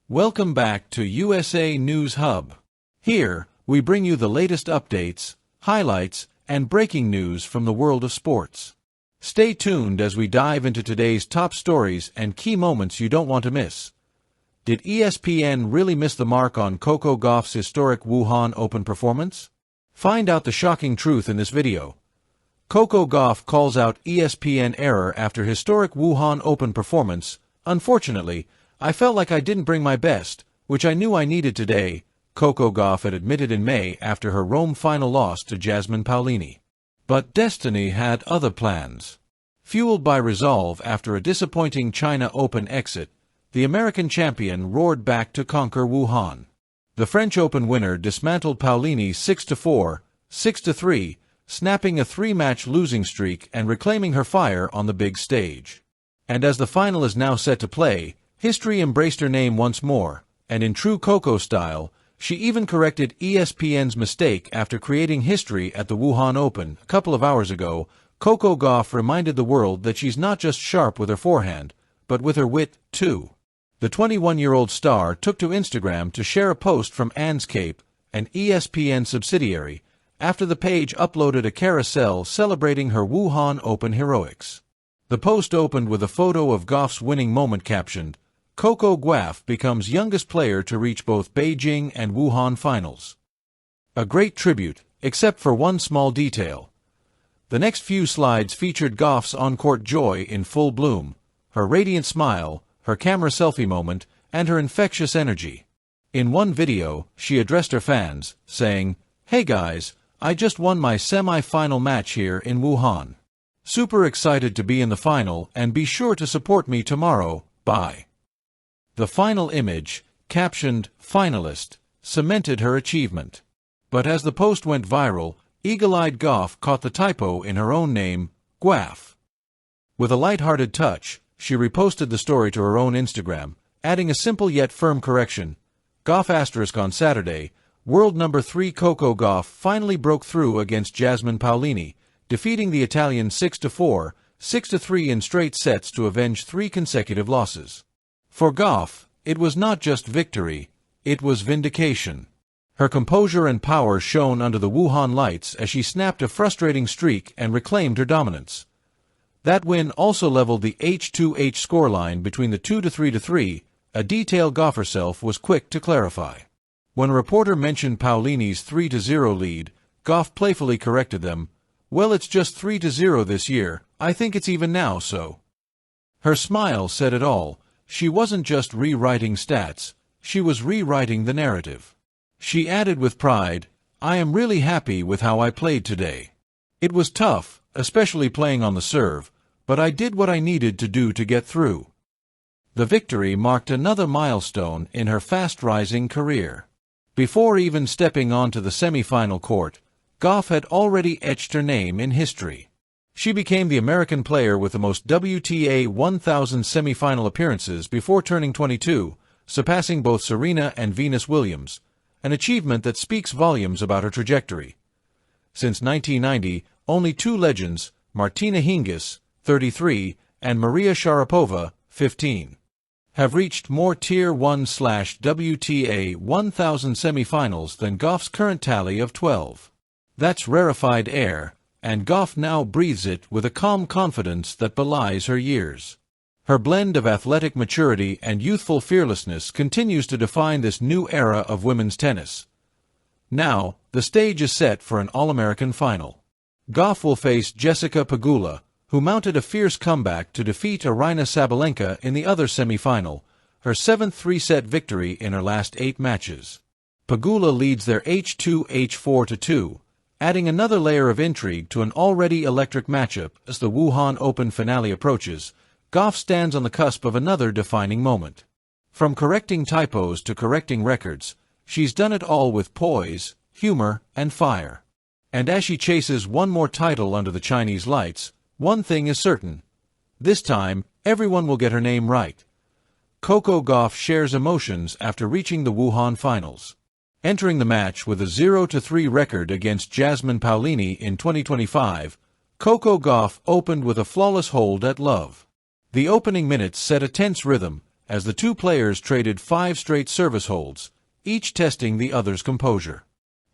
Welcome back to USA News Hub. Here, we bring you the latest updates, highlights, and breaking news from the world of sports. Stay tuned as we dive into today's top stories and key moments you don't want to miss. Did ESPN really miss the mark on Coco Gauff's historic Wuhan Open performance? Find out the shocking truth in this video. Coco Gauff calls out ESPN error after historic Wuhan Open performance. Unfortunately, I felt like I didn't bring my best, which I knew I needed today, Coco Gauff had admitted in May after her Rome final loss to Jasmine Paolini. But destiny had other plans. Fueled by resolve after a disappointing China Open exit, the American champion roared back to conquer Wuhan. The French Open winner dismantled Paolini 6-4, 6-3, snapping a three-match losing streak and reclaiming her fire on the big stage. And as the final is now set to play, history embraced her name once more, and in true Coco style, she even corrected ESPN's mistake after creating history at the Wuhan Open. A couple of hours ago, Coco Gauff reminded the world that she's not just sharp with her forehand, but with her wit, too. The 21-year-old star took to Instagram to share a post from Anscape, an ESPN subsidiary, after the page uploaded a carousel celebrating her Wuhan Open heroics. The post opened with a photo of Gauff's winning moment captioned, "Coco Gauff becomes youngest player to reach both Beijing and Wuhan finals." A great tribute, except for one small detail. The next few slides featured Gauff's on-court joy in full bloom, her radiant smile, her camera selfie moment, and her infectious energy. In one video, she addressed her fans, saying, "Hey guys, I just won my semi-final match here in Wuhan. Super excited to be in the final and be sure to support me tomorrow, bye." The final image, captioned "Finalist," cemented her achievement. But as the post went viral, eagle-eyed Gauff caught the typo in her own name, Gauff. With a light-hearted touch, she reposted the story to her own Instagram, adding a simple yet firm correction. Gauff * on Saturday, world number 3 Coco Gauff finally broke through against Jasmine Paolini, defeating the Italian 6-4, 6-3 in straight sets to avenge 3 consecutive losses. For Gauff, it was not just victory, it was vindication. Her composure and power shone under the Wuhan lights as she snapped a frustrating streak and reclaimed her dominance. That win also leveled the H2H scoreline between the 2-3-3, a detail Gauff herself was quick to clarify. When a reporter mentioned Paolini's 3-0 lead, Gauff playfully corrected them, "Well, it's just 3-0 this year, I think it's even now, so." Her smile said it all. She wasn't just rewriting stats, she was rewriting the narrative. She added with pride, "I am really happy with how I played today. It was tough, especially playing on the serve, but I did what I needed to do to get through." The victory marked another milestone in her fast-rising career. Before even stepping onto the semi-final court, Gauff had already etched her name in history. She became the American player with the most WTA 1000 semi-final appearances before turning 22, surpassing both Serena and Venus Williams, an achievement that speaks volumes about her trajectory. Since 1990, only 2 legends, Martina Hingis, 33, and Maria Sharapova, 15, have reached more Tier 1/WTA 1000 semi-finals than Gauff's current tally of 12. That's rarefied air, and Gauff now breathes it with a calm confidence that belies her years. Her blend of athletic maturity and youthful fearlessness continues to define this new era of women's tennis. Now, the stage is set for an All-American final. Gauff will face Jessica Pegula, who mounted a fierce comeback to defeat Aryna Sabalenka in the other semi-final, her 7th 3-set victory in her last 8 matches. Pegula leads their H2H 4-2, adding another layer of intrigue to an already electric matchup as the Wuhan Open finale approaches. Gauff stands on the cusp of another defining moment. From correcting typos to correcting records, she's done it all with poise, humor, and fire. And as she chases one more title under the Chinese lights, one thing is certain. This time, everyone will get her name right. Coco Gauff shares emotions after reaching the Wuhan finals. Entering the match with a 0-3 record against Jasmine Paolini in 2025, Coco Gauff opened with a flawless hold at love. The opening minutes set a tense rhythm, as the two players traded 5 straight service holds, each testing the other's composure.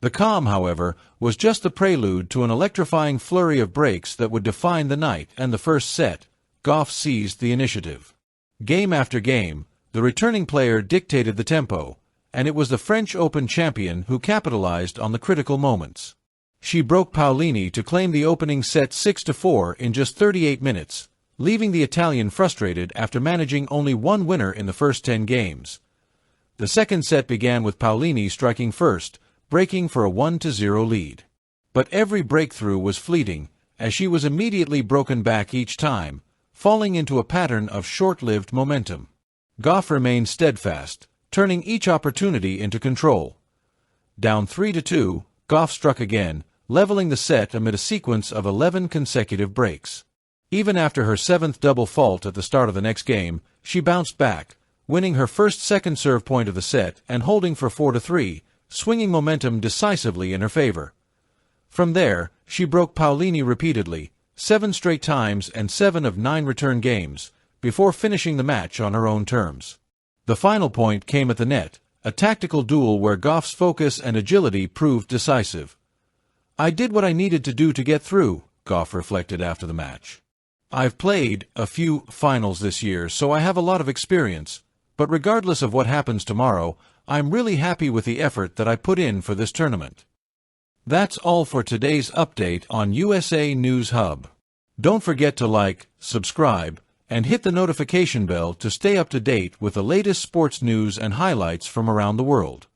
The calm, however, was just the prelude to an electrifying flurry of breaks that would define the night, and the first set, Gauff seized the initiative. Game after game, the returning player dictated the tempo, and it was the French Open champion who capitalized on the critical moments. She broke Paolini to claim the opening set 6-4 in just 38 minutes, leaving the Italian frustrated after managing only one winner in the first 10 games. The second set began with Paolini striking first, breaking for a 1-0 lead. But every breakthrough was fleeting, as she was immediately broken back each time, falling into a pattern of short-lived momentum. Gauff remained steadfast, turning each opportunity into control. Down 3-2, Gauff struck again, leveling the set amid a sequence of 11 consecutive breaks. Even after her 7th double fault at the start of the next game, she bounced back, winning her first second serve point of the set and holding for 4-3, swinging momentum decisively in her favor. From there, she broke Paolini repeatedly, 7 straight times and 7 of 9 return games, before finishing the match on her own terms. The final point came at the net, a tactical duel where Gauff's focus and agility proved decisive. "I did what I needed to do to get through," Gauff reflected after the match. "I've played a few finals this year, so I have a lot of experience, but regardless of what happens tomorrow, I'm really happy with the effort that I put in for this tournament." That's all for today's update on USA News Hub. Don't forget to like, subscribe, and hit the notification bell to stay up to date with the latest sports news and highlights from around the world.